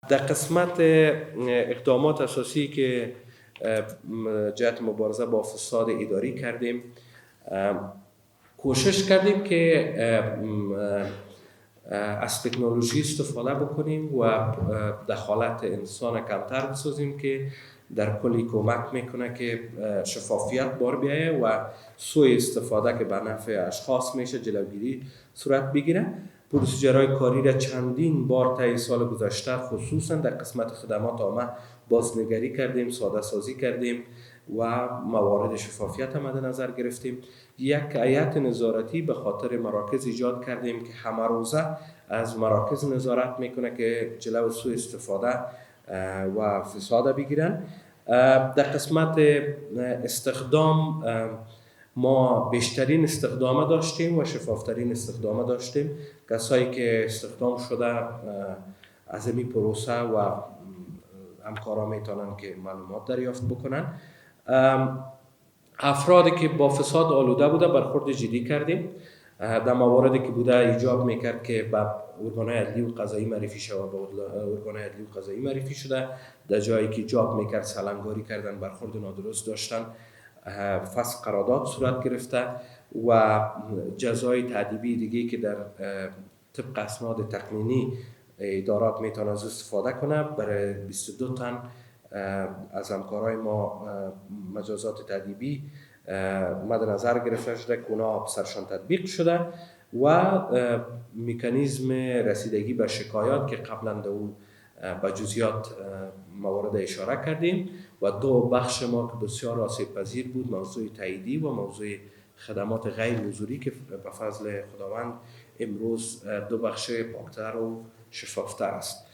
در قسمت اقدامات اساسی که جهت مبارزه با فساد اداری کردیم، کوشش کردیم که از تکنولوژی استفاده بکنیم و دخالت انسان کمتر بسازیم که در کلی کمک میکنه که شفافیت بار بیایه و سوء استفاده که به نفع اشخاص میشه جلوگیری صورت بگیره. پروسیجرهای کاری را چندین بار طی سال گذشته خصوصا در قسمت خدمات عامه بازنگری کردیم، ساده سازی کردیم و موارد شفافیت مد نظر گرفتیم. یک هیئت نظارتی به خاطر مراکز ایجاد کردیم که همه روزه از مراکز نظارت میکنه که جلو سوء استفاده و فساد بگیرن. در قسمت استخدام ما بیشترین استخدام داشتیم و شفافترین استخدام داشتیم. کسایی که استخدام شده از این پروسه و همکارا میتونن که معلومات دریافت بکنن. افرادی که با فساد آلوده بوده برخورد جدی کردیم. در مواردی که بوده ایجاب میکرد که به ارگان‌های عدلی و قضایی معرفی شود به ارگان‌های عدلی و قضایی معرفی شده. در جایی که ایجاب میکرد سلنگاری کردن، برخورد نادرست داشتن، فسخ قرارداد صورت گرفته و جزای تأدیبی دیگه که در طبق اسناد تقنینی ادارات میتونه از استفاده کنه. برای 22 تن از همکارای ما مجازات تأدیبی مد نظر گرفته شده که اونا سرشان تطبیق شده و مکانیزم رسیدگی به شکایات که قبلا در اون به جزئیات موارد اشاره کردیم و دو بخش ما که بسیار آسیب پذیر بود، موضوع تاییدی و موضوع خدمات غیر حضوری که به فضل خداوند امروز دو بخش پاکتر و شفافتر است.